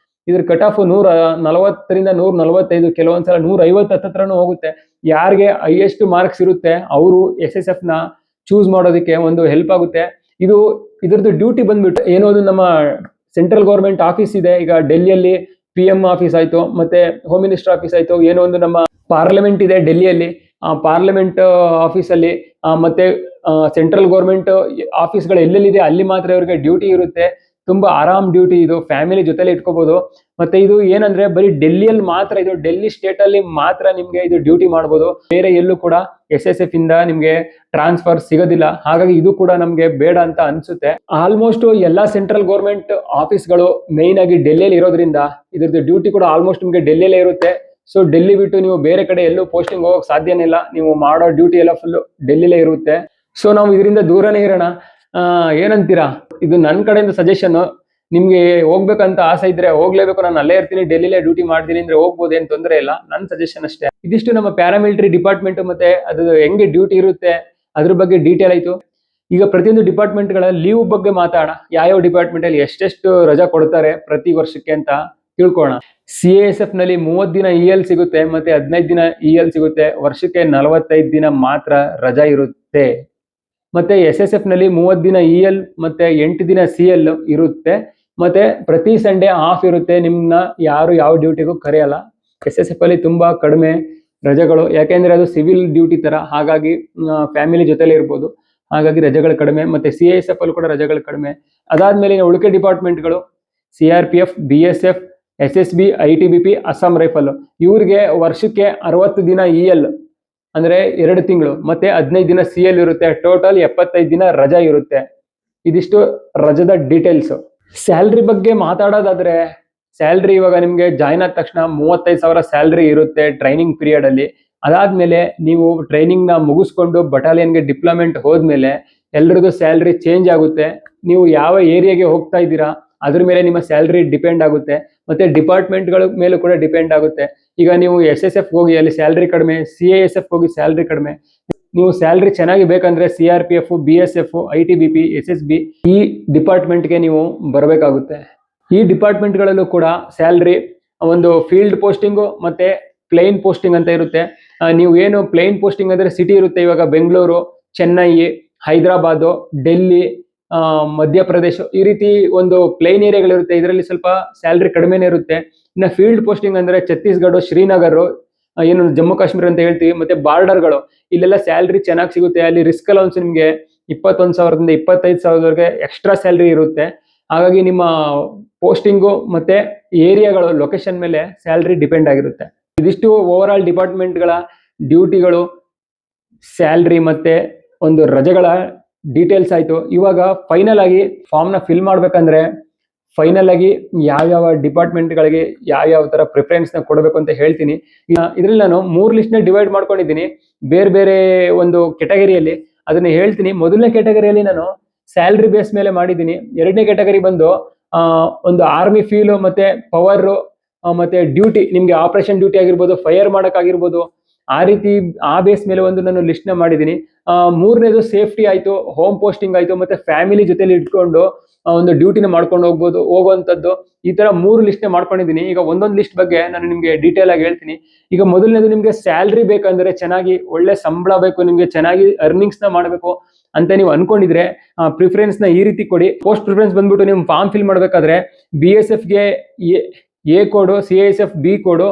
ಇದ್ರ ಕಟ್ ಆಫ್ 140ರಿಂದ 145, ಕೆಲವೊಂದ್ಸಲ 150 ಹತ್ತತ್ರನೂ ಹೋಗುತ್ತೆ. ಯಾರಿಗೆ ಹೈಯೆಸ್ಟ್ ಮಾರ್ಕ್ಸ್ ಇರುತ್ತೆ ಅವರು SSF ನ ಚೂಸ್ ಮಾಡೋದಕ್ಕೆ ಒಂದು ಹೆಲ್ಪ್ ಆಗುತ್ತೆ. ಇದ್ರದ್ದು ಡ್ಯೂಟಿ ಬಂದ್ಬಿಟ್ಟು ಏನೋದು ನಮ್ಮ ಸೆಂಟ್ರಲ್ ಗೌರ್ಮೆಂಟ್ ಆಫೀಸ್ ಇದೆ. ಈಗ ಡೆಲ್ಲಿಯಲ್ಲಿ PM ಆಫೀಸ್ ಆಯ್ತು, ಮತ್ತೆ ಹೋಮ್ ಮಿನಿಸ್ಟರ್ ಆಫೀಸ್ ಆಯ್ತು, ಏನೋ ಒಂದು ನಮ್ಮ ಪಾರ್ಲಿಮೆಂಟ್ ಇದೆ ಡೆಲ್ಲಿಯಲ್ಲಿ, ಪಾರ್ಲಿಮೆಂಟ್ ಆಫೀಸಲ್ಲಿ, ಮತ್ತೆ ಸೆಂಟ್ರಲ್ ಗೌರ್ಮೆಂಟ್ ಆಫೀಸ್ಗಳು ಎಲ್ಲೆಲ್ಲಿದೆ ಅಲ್ಲಿ ಮಾತ್ರ ಇವರಿಗೆ ಡ್ಯೂಟಿ ಇರುತ್ತೆ. ತುಂಬಾ ಆರಾಮ್ ಡ್ಯೂಟಿ, ಇದು ಫ್ಯಾಮಿಲಿ ಜೊತೆಲಿ ಇಟ್ಕೋಬಹುದು. ಮತ್ತೆ ಇದು ಏನಂದ್ರೆ ಬರೀ ಡೆಲ್ಲಿಯಲ್ಲಿ ಮಾತ್ರ, ಇದು ಡೆಲ್ಲಿ ಸ್ಟೇಟ್ ಅಲ್ಲಿ ಮಾತ್ರ ನಿಮ್ಗೆ ಇದು ಡ್ಯೂಟಿ ಮಾಡಬಹುದು. ಬೇರೆ ಎಲ್ಲೂ ಕೂಡ SSF ಇಂದ ನಿಮ್ಗೆ ಟ್ರಾನ್ಸ್ಫರ್ ಸಿಗೋದಿಲ್ಲ. ಹಾಗಾಗಿ ಇದು ಕೂಡ ನಮ್ಗೆ ಬೇಡ ಅಂತ ಅನ್ಸುತ್ತೆ. ಆಲ್ಮೋಸ್ಟ್ ಎಲ್ಲಾ ಸೆಂಟ್ರಲ್ ಗೌರ್ಮೆಂಟ್ ಆಫೀಸ್ಗಳು ಮೇನ್ ಆಗಿ ಡೆಲ್ಲಿಯಲ್ಲಿ ಇರೋದ್ರಿಂದ ಇದ್ರದ್ದು ಡ್ಯೂಟಿ ಕೂಡ ಆಲ್ಮೋಸ್ಟ್ ನಿಮ್ಗೆ ಡೆಲ್ಲಿಯಲ್ಲೇ ಇರುತ್ತೆ. ಸೊ ಡೆಲ್ಲಿ ಬಿಟ್ಟು ನೀವು ಬೇರೆ ಕಡೆ ಎಲ್ಲೂ ಪೋಸ್ಟಿಂಗ್ ಹೋಗಕ್ ಸಾಧ್ಯನೇ ಇಲ್ಲ. ನೀವು ಮಾಡೋ ಡ್ಯೂಟಿ ಎಲ್ಲ ಫುಲ್ ಡೆಲ್ಲಿಲೇ ಇರುತ್ತೆ. ಸೊ ನಾವು ಇದರಿಂದ ದೂರನೇ ಇರೋಣ. ಏನಂತೀರಾ? ಇದು ನನ್ನ ಕಡೆಯಿಂದ ಸಜೆಷನ್. ನಿಮ್ಗೆ ಹೋಗ್ಬೇಕಂತ ಆಸೆ ಇದ್ರೆ ಹೋಗ್ಲೇಬೇಕು, ನಾನು ಅಲ್ಲೇ ಇರ್ತೀನಿ, ಡೆಲ್ಲಿಲೇ ಡ್ಯೂಟಿ ಮಾಡ್ತೀನಿ ಅಂದ್ರೆ ಹೋಗ್ಬೋದು, ಏನ್ ತೊಂದರೆ ಇಲ್ಲ. ನನ್ನ ಸಜೆಷನ್ ಅಷ್ಟೇ. ಇದಿಷ್ಟು ನಮ್ಮ ಪ್ಯಾರಾಮಿಲಿಟರಿ ಡಿಪಾರ್ಟ್ಮೆಂಟ್ ಮತ್ತೆ ಅದು ಹೆಂಗೆ ಡ್ಯೂಟಿ ಇರುತ್ತೆ ಅದ್ರ ಬಗ್ಗೆ ಡೀಟೇಲ್ ಆಯ್ತು. ಈಗ ಪ್ರತಿಯೊಂದು ಡಿಪಾರ್ಟ್ಮೆಂಟ್ ಗಳ ಲೀವ್ ಬಗ್ಗೆ ಮಾತಾಡೋಣ. ಯಾವ ಡಿಪಾರ್ಟ್ಮೆಂಟ್ ಅಲ್ಲಿ ಎಷ್ಟೆಷ್ಟು ರಜಾ ಕೊಡ್ತಾರೆ ಪ್ರತಿ ವರ್ಷಕ್ಕೆ ಅಂತ ತಿಳ್ಕೋಣ. CISF ನಲ್ಲಿ 30 ದಿನ EL ಸಿಗುತ್ತೆ, ಮತ್ತೆ 15 ದಿನ EL ಸಿಗುತ್ತೆ. ವರ್ಷಕ್ಕೆ 45 ದಿನ ಮಾತ್ರ ರಜಾ ಇರುತ್ತೆ. ಮತ್ತೆ SSF ನಲ್ಲಿ 30 ದಿನ EL ಮತ್ತೆ 8 ದಿನ CL ಇರುತ್ತೆ. ಮತ್ತೆ ಪ್ರತಿ ಸಂಡೇ ಆಫ್ ಇರುತ್ತೆ. ನಿಮ್ನ ಯಾರು ಯಾವ ಡ್ಯೂಟಿಗೂ ಕರೆಯಲ್ಲ. SSF ಅಲ್ಲಿ ತುಂಬಾ ಕಡಿಮೆ ರಜೆಗಳು, ಯಾಕೆಂದ್ರೆ ಅದು ಸಿವಿಲ್ ಡ್ಯೂಟಿ ತರ. ಹಾಗಾಗಿ ಫ್ಯಾಮಿಲಿ ಜೊತೆಲೇ ಇರ್ಬೋದು, ಹಾಗಾಗಿ ರಜೆಗಳು ಕಡಿಮೆ. ಮತ್ತೆ CISF ಅಲ್ಲಿ ಕೂಡ ರಜೆಗಳು ಕಡಿಮೆ. ಅದಾದ್ಮೇಲೆ ಉಳಿಕೆ ಡಿಪಾರ್ಟ್ಮೆಂಟ್ಗಳು CRPF, BSF, SSB, ITBP, Assam rifle, ಇವ್ರಿಗೆ ವರ್ಷಕ್ಕೆ 60 ದಿನ EL ಅಂದ್ರೆ 2 ತಿಂಗಳು, ಮತ್ತೆ 15 ದಿನ CL ಇರುತ್ತೆ. ಟೋಟಲ್ 75 ದಿನ ರಜಾ ಇರುತ್ತೆ. ಇದಿಷ್ಟು ರಜದ ಡೀಟೇಲ್ಸ್. ಸ್ಯಾಲ್ರಿ ಬಗ್ಗೆ ಮಾತಾಡೋದಾದ್ರೆ, ಸ್ಯಾಲ್ರಿ ಇವಾಗ ನಿಮ್ಗೆ ಜಾಯ್ನ್ ಆದ ತಕ್ಷಣ 35,000 ಸ್ಯಾಲ್ರಿ ಇರುತ್ತೆ ಟ್ರೈನಿಂಗ್ ಪೀರಿಯಡ್ ಅಲ್ಲಿ. ಅದಾದ್ಮೇಲೆ ನೀವು ಟ್ರೈನಿಂಗ್ ನ ಮುಗಿಸ್ಕೊಂಡು ಬಟಾಲಿಯನ್ಗೆ ಡಿಪ್ಲೊಮೆಂಟ್ ಹೋದ್ಮೇಲೆ ಎಲ್ರದ್ದು ಸ್ಯಾಲ್ರಿ ಚೇಂಜ್ ಆಗುತ್ತೆ. ನೀವು ಯಾವ ಏರಿಯಾಗೆ ಹೋಗ್ತಾ ಇದ್ದೀರಾ ಅದ್ರ ಮೇಲೆ ನಿಮ್ಮ ಸ್ಯಾಲ್ರಿ ಡಿಪೆಂಡ್ ಆಗುತ್ತೆ. ಮತ್ತೆ ಡಿಪಾರ್ಟ್ಮೆಂಟ್ಗಳ ಮೇಲೂ ಕೂಡ ಡಿಪೆಂಡ್ ಆಗುತ್ತೆ. ಈಗ ನೀವು SSF ಹೋಗಿ ಅಲ್ಲಿ ಸ್ಯಾಲ್ರಿ ಕಡಿಮೆ, CISF ಹೋಗಿ ಸ್ಯಾಲ್ರಿ ಕಡಿಮೆ. ನೀವು ಸ್ಯಾಲ್ರಿ ಚೆನ್ನಾಗಿ ಬೇಕಂದ್ರೆ CRPF, BSF, ITBP, SSB ಈ ಡಿಪಾರ್ಟ್ಮೆಂಟ್ಗೆ ನೀವು ಬರಬೇಕಾಗುತ್ತೆ. ಈ ಡಿಪಾರ್ಟ್ಮೆಂಟ್ಗಳಲ್ಲೂ ಕೂಡ ಸ್ಯಾಲ್ರಿ ಒಂದು ಫೀಲ್ಡ್ ಪೋಸ್ಟಿಂಗು ಮತ್ತೆ ಪ್ಲೇನ್ ಪೋಸ್ಟಿಂಗ್ ಅಂತ ಇರುತ್ತೆ. ನೀವು ಏನು ಪ್ಲೇನ್ ಪೋಸ್ಟಿಂಗ್ ಅಂದ್ರೆ ಸಿಟಿ ಇರುತ್ತೆ. ಇವಾಗ ಬೆಂಗಳೂರು, ಚೆನ್ನೈ, ಹೈದರಾಬಾದ್, ಡೆಲ್ಲಿ, ಮಧ್ಯಪ್ರದೇಶ, ಈ ರೀತಿ ಒಂದು ಪ್ಲೇನ್ ಏರಿಯಾಗಳಿರುತ್ತೆ. ಇದರಲ್ಲಿ ಸ್ವಲ್ಪ ಸ್ಯಾಲ್ರಿ ಕಡಿಮೆನೇ ಇರುತ್ತೆ. ಇನ್ನು ಫೀಲ್ಡ್ ಪೋಸ್ಟಿಂಗ್ ಅಂದ್ರೆ ಛತ್ತೀಸ್ಗಢ, ಶ್ರೀನಗರ್, ಏನು ಜಮ್ಮು ಕಾಶ್ಮೀರ ಅಂತ ಹೇಳ್ತೀವಿ, ಮತ್ತೆ ಬಾರ್ಡರ್ಗಳು, ಇಲ್ಲೆಲ್ಲ ಸ್ಯಾಲ್ರಿ ಚೆನ್ನಾಗಿ ಸಿಗುತ್ತೆ. ಅಲ್ಲಿ ರಿಸ್ಕ್ ಅಲೌನ್ಸ್ ನಿಮ್ಗೆ 21,000ದಿಂದ 25,000ವರೆಗೆ ಎಕ್ಸ್ಟ್ರಾ ಸ್ಯಾಲ್ರಿ ಇರುತ್ತೆ. ಹಾಗಾಗಿ ನಿಮ್ಮ ಪೋಸ್ಟಿಂಗು ಮತ್ತೆ ಏರಿಯಾಗಳು, ಲೊಕೇಶನ್ ಮೇಲೆ ಸ್ಯಾಲ್ರಿ ಡಿಪೆಂಡ್ ಆಗಿರುತ್ತೆ. ಇದಿಷ್ಟು ಓವರ್ ಆಲ್ ಡಿಪಾರ್ಟ್ಮೆಂಟ್ಗಳ ಡ್ಯೂಟಿಗಳು, ಸ್ಯಾಲ್ರಿ ಮತ್ತೆ ಒಂದು ರಜೆಗಳ ಡೀಟೇಲ್ಸ್ ಆಯ್ತು. ಇವಾಗ ಫೈನಲ್ ಆಗಿ ಫಾರ್ಮ್ ನ ಫಿಲ್ ಮಾಡ್ಬೇಕಂದ್ರೆ ಫೈನಲ್ ಆಗಿ ಯಾವ್ಯಾವ ಡಿಪಾರ್ಟ್ಮೆಂಟ್ಗಳಿಗೆ ಯಾವ್ಯಾವ ತರ ಪ್ರಿಫರೆನ್ಸ್ ನ ಕೊಡಬೇಕು ಅಂತ ಹೇಳ್ತೀನಿ. ಇದರಲ್ಲಿ ನಾನು 3 ಲಿಸ್ಟ್ ನ ಡಿವೈಡ್ ಮಾಡ್ಕೊಂಡಿದ್ದೀನಿ ಬೇರೆ ಬೇರೆ ಒಂದು ಕೆಟಗರಿಯಲ್ಲಿ. ಅದನ್ನ ಹೇಳ್ತೀನಿ. ಮೊದಲನೇ ಕ್ಯಾಟಗರಿಯಲ್ಲಿ ನಾನು ಸ್ಯಾಲ್ರಿ ಬೇಸ್ ಮೇಲೆ ಮಾಡಿದ್ದೀನಿ. ಎರಡನೇ ಕ್ಯಾಟಗರಿ ಬಂದು ಒಂದು ಆರ್ಮಿ ಫೀಲು ಮತ್ತೆ ಪವರ್ ಮತ್ತೆ ಡ್ಯೂಟಿ, ನಿಮ್ಗೆ ಆಪರೇಷನ್ ಡ್ಯೂಟಿ ಆಗಿರ್ಬೋದು, ಫೈರ್ ಮಾಡೋಕ್ಕಾಗಿರ್ಬೋದು, ಆ ರೀತಿ ಆ ಬೇಸ್ ಮೇಲೆ ಒಂದು ನಾನು ಲಿಸ್ಟ್ನ ಮಾಡಿದ್ದೀನಿ. ಮೂರನೇದು ಸೇಫ್ಟಿ ಆಯಿತು, ಹೋಮ್ ಪೋಸ್ಟಿಂಗ್ ಆಯಿತು, ಮತ್ತೆ ಫ್ಯಾಮಿಲಿ ಜೊತೆಲಿ ಇಟ್ಕೊಂಡು ಒಂದು ಡ್ಯೂಟಿನ ಮಾಡ್ಕೊಂಡು ಹೋಗುವಂಥದ್ದು. ಈ ತರ 3 ಲಿಸ್ಟ್ನ ಮಾಡ್ಕೊಂಡಿದ್ದೀನಿ. ಈಗ ಒಂದೊಂದು ಲಿಸ್ಟ್ ಬಗ್ಗೆ ನಾನು ನಿಮಗೆ ಡೀಟೇಲ್ ಆಗಿ ಹೇಳ್ತೀನಿ. ಈಗ ಮೊದಲನೇದು, ನಿಮಗೆ ಸ್ಯಾಲ್ರಿ ಬೇಕಂದ್ರೆ, ಚೆನ್ನಾಗಿ ಒಳ್ಳೆ ಸಂಬಳ ಬೇಕು, ನಿಮಗೆ ಚೆನ್ನಾಗಿ ಅರ್ನಿಂಗ್ಸ್ನ ಮಾಡಬೇಕು ಅಂತ ನೀವು ಅನ್ಕೊಂಡಿದ್ರೆ ಪ್ರಿಫರೆನ್ಸ್ನ ಈ ರೀತಿ ಕೊಡಿ. ಪೋಸ್ಟ್ ಪ್ರಿಫರೆನ್ಸ್ ಬಂದ್ಬಿಟ್ಟು ನೀವು ಫಾರ್ಮ್ ಫಿಲ್ ಮಾಡಬೇಕಾದ್ರೆ BSFಗೆ A code, CISF B code,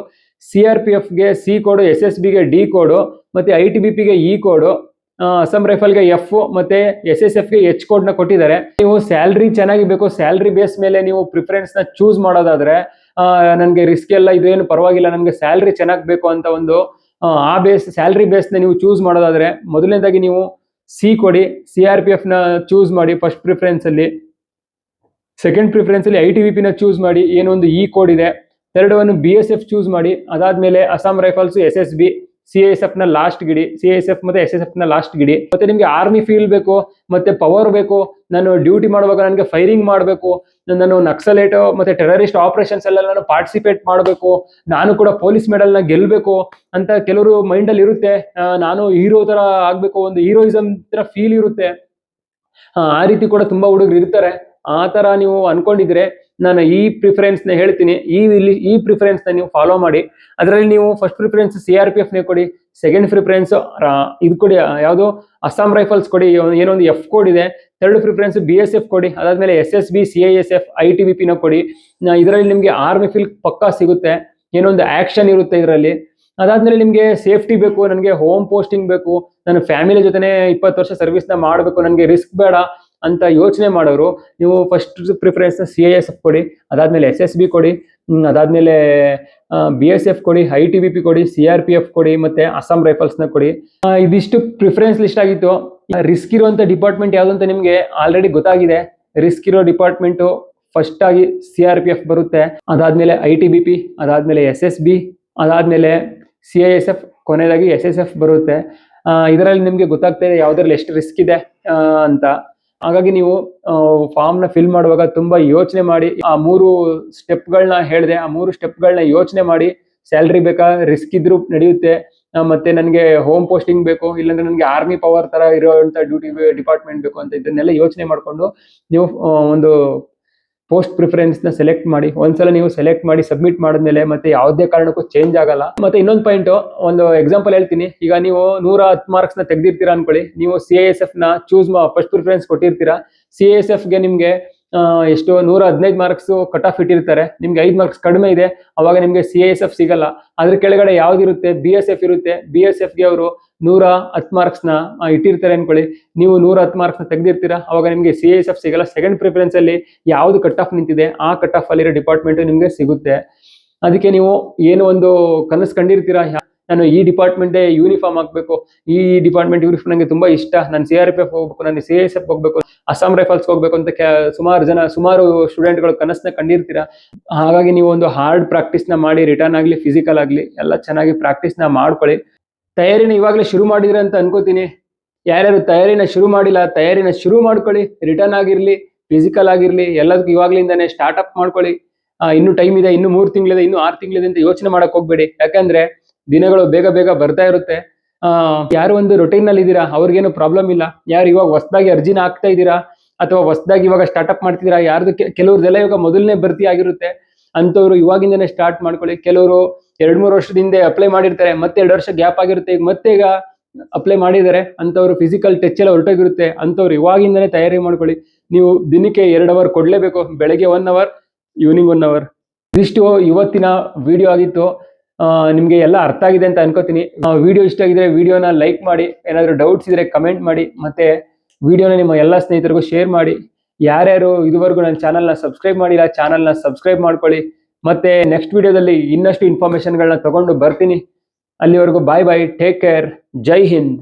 CRPFಗೆ ಸಿ ಕೋಡು, SSBಗೆ ಡಿ ಕೋಡು, ಮತ್ತೆ ITBPಗೆ ಇ ಕೋಡು, ಅಸ್ಸಾಂ ರೈಫಲ್ಗೆ ಎಫ್ ಮತ್ತೆ SSFಗೆ ಎಚ್ ಕೋಡ್ನ ಕೊಟ್ಟಿದ್ದಾರೆ. ನೀವು ಸ್ಯಾಲ್ರಿ ಚೆನ್ನಾಗಿ ಬೇಕು, ಸ್ಯಾಲ್ರಿ ಬೇಸ್ ಮೇಲೆ ನೀವು ಪ್ರಿಫರೆನ್ಸ್ನ ಚೂಸ್ ಮಾಡೋದಾದ್ರೆ, ನನಗೆ ರಿಸ್ಕ್ ಎಲ್ಲ ಇದೇನು ಪರವಾಗಿಲ್ಲ, ನನಗೆ ಸ್ಯಾಲ್ರಿ ಚೆನ್ನಾಗಿ ಬೇಕು ಅಂತ ಒಂದು ಆ ಸ್ಯಾಲ್ರಿ ಬೇಸ್ನ ನೀವು ಚೂಸ್ ಮಾಡೋದಾದ್ರೆ, ಮೊದಲನೇದಾಗಿ ನೀವು ಸಿ ಕೊಡಿ, CRPFನ ಚೂಸ್ ಮಾಡಿ ಫಸ್ಟ್ ಪ್ರಿಫರೆನ್ಸ್ ಅಲ್ಲಿ. ಸೆಕೆಂಡ್ ಪ್ರಿಫರೆನ್ಸ್ ಅಲ್ಲಿ ITBPನ ಚೂಸ್ ಮಾಡಿ, ಏನೊಂದು ಇ ಕೋಡ್ ಇದೆ. ಥರ್ಡ್ ಒನ್ BSF ಚೂಸ್ ಮಾಡಿ. ಅದಾದ್ಮೇಲೆ ಅಸ್ಸಾಂ ರೈಫಲ್ಸ್, SSB, CISF ನ ಲಾಸ್ಟ್ ಗಿಡಿ, CISF ಮತ್ತೆ SSF ನ ಲಾಸ್ಟ್ ಗಿಡಿ. ಮತ್ತೆ ನಿಮ್ಗೆ ಆರ್ಮಿ ಫೀಲ್ ಬೇಕು, ಮತ್ತೆ ಪವರ್ ಬೇಕು, ನಾನು ಡ್ಯೂಟಿ ಮಾಡುವಾಗ ನನಗೆ ಫೈರಿಂಗ್ ಮಾಡಬೇಕು, ನಾನು ನಕ್ಸಲೇಟ್ ಮತ್ತೆ ಟೆರರಿಸ್ಟ್ ಆಪರೇಷನ್ಸ್ ಎಲ್ಲ ನಾನು ಪಾರ್ಟಿಸಿಪೇಟ್ ಮಾಡಬೇಕು, ನಾನು ಕೂಡ ಪೊಲೀಸ್ ಮೆಡಲ್ ನ ಗೆಲ್ಬೇಕು ಅಂತ ಕೆಲವರು ಮೈಂಡ್ ಅಲ್ಲಿ ಇರುತ್ತೆ. ನಾನು ಹೀರೋ ತರ ಆಗ್ಬೇಕು, ಒಂದು ಹೀರೋಯಿಸಮ್ ತರ ಫೀಲ್ ಇರುತ್ತೆ. ಆ ರೀತಿ ಕೂಡ ತುಂಬಾ ಹುಡುಗರು ಇರ್ತಾರೆ. ಆ ತರ ನೀವು ಅನ್ಕೊಂಡಿದ್ರೆ ನಾನು ಈ ಪ್ರಿಫರೆನ್ಸ್ ನ ಹೇಳ್ತೀನಿ. ಈ ಪ್ರಿಫರೆನ್ಸ್ ನ ನೀವು ಫಾಲೋ ಮಾಡಿ. ಅದರಲ್ಲಿ ನೀವು ಫಸ್ಟ್ ಪ್ರಿಫರೆನ್ಸ್ CRPF ನೇ ಕೊಡಿ, ಸೆಕೆಂಡ್ ಪ್ರಿಫರೆನ್ಸ್ ಇದು ಕೊಡಿ, ಯಾವುದು ಅಸ್ಸಾಂ ರೈಫಲ್ಸ್ ಕೊಡಿ, ಏನೊಂದು ಎಫ್ ಕೋಡ್ ಇದೆ. ಥರ್ಡ್ ಪ್ರಿಫರೆನ್ಸ್ BSF ಕೊಡಿ. ಅದಾದ್ಮೇಲೆ SSB, CISF, ITBP ನ ಕೊಡಿ. ಇದರಲ್ಲಿ ನಿಮ್ಗೆ ಆರ್ಮಿ ಫೀಲ್ ಪಕ್ಕಾ ಸಿಗುತ್ತೆ, ಏನೊಂದು ಆಕ್ಷನ್ ಇರುತ್ತೆ ಇದರಲ್ಲಿ. ಅದಾದ್ಮೇಲೆ ನಿಮ್ಗೆ ಸೇಫ್ಟಿ ಬೇಕು, ನನಗೆ ಹೋಮ್ ಪೋಸ್ಟಿಂಗ್ ಬೇಕು, ನನ್ನ ಫ್ಯಾಮಿಲಿ ಜೊತೆನೆ 20 ವರ್ಷ ಸರ್ವಿಸ್ನ ಮಾಡಬೇಕು, ನನಗೆ ರಿಸ್ಕ್ ಬೇಡ ಅಂತ ಯೋಚನೆ ಮಾಡೋರು, ನೀವು ಫಸ್ಟ್ ಪ್ರಿಫರೆನ್ಸ್ CISF ಕೊಡಿ. ಅದಾದ್ಮೇಲೆ SSB ಕೊಡಿ, ಅದಾದ್ಮೇಲೆ BSF ಕೊಡಿ, ITBP ಕೊಡಿ, CRPF ಕೊಡಿ, ಮತ್ತೆ ಅಸ್ಸಾಂ ರೈಫಲ್ಸ್ ನ ಕೊಡಿ. ಇದಿಷ್ಟು ಪ್ರಿಫರೆನ್ಸ್ ಲಿಸ್ಟ್ ಆಗಿತ್ತು. ರಿಸ್ಕ್ ಇರುವಂತ ಡಿಪಾರ್ಟ್ಮೆಂಟ್ ಯಾವ್ದು ಅಂತ ನಿಮ್ಗೆ ಆಲ್ರೆಡಿ ಗೊತ್ತಾಗಿದೆ. ರಿಸ್ಕ್ ಇರೋ ಡಿಪಾರ್ಟ್ಮೆಂಟ್ ಫಸ್ಟ್ ಆಗಿ CRPF ಬರುತ್ತೆ, ಅದಾದ್ಮೇಲೆ ITBP, ಅದಾದ್ಮೇಲೆ SSB, ಅದಾದ್ಮೇಲೆ CISF, ಕೊನೆಯದಾಗಿ SSF ಬರುತ್ತೆ. ಇದರಲ್ಲಿ ನಿಮ್ಗೆ ಗೊತ್ತಾಗ್ತಾ ಇದೆ ಯಾವ್ದ್ರಲ್ಲಿ ಎಷ್ಟು ರಿಸ್ಕ್ ಇದೆ ಅಂತ. ಹಾಗಾಗಿ ನೀವು ಫಾರ್ಮ್ ನ ಫಿಲ್ ಮಾಡುವಾಗ ತುಂಬಾ ಯೋಚನೆ ಮಾಡಿ, ಆ 3 ಸ್ಟೆಪ್ಗಳನ್ನ ಹೇಳಿದೆ, ಆ 3 ಸ್ಟೆಪ್ಗಳನ್ನ ಯೋಚನೆ ಮಾಡಿ. ಸ್ಯಾಲ್ರಿ ಬೇಕಾ, ರಿಸ್ಕ್ ಇದ್ರೂ ನಡೆಯುತ್ತೆ, ಮತ್ತೆ ನನಗೆ ಹೋಮ್ ಪೋಸ್ಟಿಂಗ್ ಬೇಕು, ಇಲ್ಲಾಂದ್ರೆ ನನಗೆ ಆರ್ಮಿ ಪವರ್ ತರ ಇರುವಂತ ಡ್ಯೂಟಿ ಡಿಪಾರ್ಟ್ಮೆಂಟ್ ಬೇಕು ಅಂತ ಇದನ್ನೆಲ್ಲ ಯೋಚನೆ ಮಾಡ್ಕೊಂಡು ನೀವು ಒಂದು ಪೋಸ್ಟ್ ಪ್ರಿಫರೆನ್ಸ್ ನ ಸೆಲೆಕ್ಟ್ ಮಾಡಿ. ಒಂದ್ಸಲ ನೀವು ಸೆಲೆಕ್ಟ್ ಮಾಡಿ ಸಬ್ಮಿಟ್ ಮಾಡಿದ್ಮೇಲೆ ಮತ್ತೆ ಯಾವುದೇ ಕಾರಣಕ್ಕೂ ಚೇಂಜ್ ಆಗಲ್ಲ. ಮತ್ತೆ ಇನ್ನೊಂದು ಪಾಯಿಂಟ್, ಒಂದು ಎಕ್ಸಾಂಪಲ್ ಹೇಳ್ತೀನಿ. ಈಗ ನೀವು 110 ಮಾರ್ಕ್ಸ್ ನ ತೆಗ್ದಿರ್ತೀರಾ ಅನ್ಕೊಳ್ಳಿ, ನೀವು CISF ನ ಚೂಸ್ ಫಸ್ಟ್ ಪ್ರಿಫರೆನ್ಸ್ ಕೊಟ್ಟಿರ್ತೀರಾ. CISF ಗೆ ನಿಮ್ಗೆ ಎಷ್ಟು 115 ಮಾರ್ಕ್ಸ್ ಕಟ್ ಆಫ್ ಇಟ್ಟಿರ್ತಾರೆ, ನಿಮ್ಗೆ 5 ಮಾರ್ಕ್ಸ್ ಕಡಿಮೆ ಇದೆ, ಅವಾಗ ನಿಮ್ಗೆ CISF ಸಿಗಲ್ಲ. ಅದ್ರ ಕೆಳಗಡೆ ಯಾವ್ದಿರುತ್ತೆ, BSF ಇರುತ್ತೆ. BSF ಗೆ ಅವರು 110 ಮಾರ್ಕ್ಸ್ ನ ಇಟ್ಟಿರ್ತಾರೆ ಅನ್ಕೊಳ್ಳಿ, ನೀವು 110 ಮಾರ್ಕ್ಸ್ ನ ತೆಗ್ದಿರ್ತೀರಾ, ಅವಾಗ ನಿಮ್ಗೆ CISF ಸಿಗಲ್ಲ. ಸೆಕೆಂಡ್ ಪ್ರಿಫರೆನ್ಸ್ ಅಲ್ಲಿ ಯಾವ್ದು ಕಟ್ ಆಫ್ ನಿಂತಿದೆ ಆ ಕಟ್ ಆಫ್ ಅಲ್ಲಿರೋ ಡಿಪಾರ್ಟ್ಮೆಂಟ್ ನಿಮ್ಗೆ ಸಿಗುತ್ತೆ. ಅದಕ್ಕೆ ನೀವು ಏನು ಒಂದು ಕನಸು ಕಂಡಿರ್ತೀರಾ, ನಾನು ಈ ಡಿಪಾರ್ಟ್ಮೆಂಟ್ ಯೂನಿಫಾರ್ಮ್ ಹಾಕ್ಬೇಕು, ಈ ಡಿಪಾರ್ಟ್ಮೆಂಟ್ ಯೂನಿಫಾರ್ಮ್ ನಂಗೆ ತುಂಬಾ ಇಷ್ಟ, ನಾನು CRPF ಹೋಗ್ಬೇಕು, ನಾನು CISF ಹೋಗ್ಬೇಕು, ಅಸ್ಸಾಂ ರೈಫಲ್ಸ್ ಹೋಗ್ಬೇಕು ಅಂತ ಸುಮಾರು ಸ್ಟೂಡೆಂಟ್ಗಳು ಕನಸನ್ನ ಕಂಡಿರ್ತೀರಾ. ಹಾಗಾಗಿ ನೀವು ಒಂದು ಹಾರ್ಡ್ ಪ್ರಾಕ್ಟೀಸ್ ನ ಮಾಡಿ, ರಿಟರ್ನ್ ಆಗ್ಲಿ ಫಿಸಿಕಲ್ ಆಗ್ಲಿ ಎಲ್ಲ ಚೆನ್ನಾಗಿ ಪ್ರಾಕ್ಟೀಸ್ ನ ಮಾಡ್ಕೊಳ್ಳಿ. ತಯಾರಿನ ಇವಾಗಲೇ ಶುರು ಮಾಡಿದ್ರೆ ಅಂತ ಅನ್ಕೋತೀನಿ. ಯಾರ್ಯಾರು ತಯಾರಿನ ಶುರು ಮಾಡಿಲ್ಲ, ತಯಾರಿನ ಶುರು ಮಾಡ್ಕೊಳ್ಳಿ. ರಿಟರ್ನ್ ಆಗಿರ್ಲಿ, ಫಿಸಿಕಲ್ ಆಗಿರ್ಲಿ, ಎಲ್ಲದಕ್ಕೂ ಇವಾಗ್ಲಿಂದಾನೆ ಸ್ಟಾರ್ಟ್ ಅಪ್ ಮಾಡ್ಕೊಳ್ಳಿ. ಇನ್ನು ಟೈಮ್ ಇದೆ, ಇನ್ನು 3 ತಿಂಗಳಿದೆ, ಇನ್ನು 6 ತಿಂಗಳಿದೆ ಅಂತ ಯೋಚನೆ ಮಾಡಕ್ ಹೋಗ್ಬೇಡಿ. ಯಾಕಂದ್ರೆ ದಿನಗಳು ಬೇಗ ಬೇಗ ಬರ್ತಾ ಇರುತ್ತೆ. ಯಾರು ಒಂದು ರೊಟೀನ್ ನಲ್ಲಿ ಇದ್ದೀರಾ ಅವ್ರಿಗೇನು ಪ್ರಾಬ್ಲಮ್ ಇಲ್ಲ. ಯಾರು ಇವಾಗ ಹೊಸದಾಗಿ ಅರ್ಜಿನ ಹಾಕ್ತಾ ಇದ್ದೀರಾ ಅಥವಾ ಹೊಸದಾಗಿ ಇವಾಗ ಸ್ಟಾರ್ಟ್ಅಪ್ ಮಾಡ್ತಿದ್ದೀರಾ, ಯಾರ್ದು ಕೆಲವ್ರದೆಲ್ಲ ಇವಾಗ ಮೊದಲನೇ ಭರ್ತಿ ಆಗಿರುತ್ತೆ, ಅಂತವ್ರು ಇವಾಗಿಂದನೇ ಸ್ಟಾರ್ಟ್ ಮಾಡ್ಕೊಳ್ಳಿ. ಕೆಲವರು 2-3 ವರ್ಷದಿಂದ ಅಪ್ಲೈ ಮಾಡಿರ್ತಾರೆ, ಮತ್ತೆ 2 ವರ್ಷ ಗ್ಯಾಪ್ ಆಗಿರುತ್ತೆ, ಈಗ ಅಪ್ಲೈ ಮಾಡಿದ್ದಾರೆ, ಅಂತವ್ರು ಫಿಸಿಕಲ್ ಟಚ್ ಎಲ್ಲ ಹೊರಟೋಗಿರುತ್ತೆ, ಅಂತವ್ರು ಇವಾಗಿಂದನೇ ತಯಾರಿ ಮಾಡ್ಕೊಳ್ಳಿ. ನೀವು ದಿನಕ್ಕೆ 2 ಅವರ್ ಕೊಡ್ಲೇಬೇಕು, ಬೆಳಗ್ಗೆ 1 ಅವರ್, ಈವ್ನಿಂಗ್ 1 ಅವರ್. ಇದಿಷ್ಟು ಇವತ್ತಿನ ವಿಡಿಯೋ ಆಗಿತ್ತು. ನಿಮ್ಗೆ ಎಲ್ಲ ಅರ್ಥ ಆಗಿದೆ ಅಂತ ಅನ್ಕೋತೀನಿ. ವಿಡಿಯೋ ಇಷ್ಟ ಆಗಿದ್ರೆ ವಿಡಿಯೋನ ಲೈಕ್ ಮಾಡಿ, ಏನಾದ್ರು ಡೌಟ್ಸ್ ಇದ್ರೆ ಕಮೆಂಟ್ ಮಾಡಿ, ಮತ್ತೆ ವಿಡಿಯೋನ ನಿಮ್ಮ ಎಲ್ಲ ಸ್ನೇಹಿತರಿಗೂ ಶೇರ್ ಮಾಡಿ. ಯಾರ್ಯಾರು ಇದುವರೆಗೂ ನನ್ನ ಚಾನಲ್ನ ಸಬ್ಸ್ಕ್ರೈಬ್ ಮಾಡಿಲ್ಲ, ಚಾನಲ್ನ ಸಬ್ಸ್ಕ್ರೈಬ್ ಮಾಡ್ಕೊಳ್ಳಿ. ಮತ್ತೆ ನೆಕ್ಸ್ಟ್ ವಿಡಿಯೋದಲ್ಲಿ ಇನ್ನಷ್ಟು ಇನ್ಫಾರ್ಮೇಶನ್ಗಳನ್ನ ತಗೊಂಡು ಬರ್ತೀನಿ. ಅಲ್ಲಿವರೆಗೂ ಬಾಯ್ ಬಾಯ್, ಟೇಕ್ ಕೇರ್, ಜೈ ಹಿಂದ್.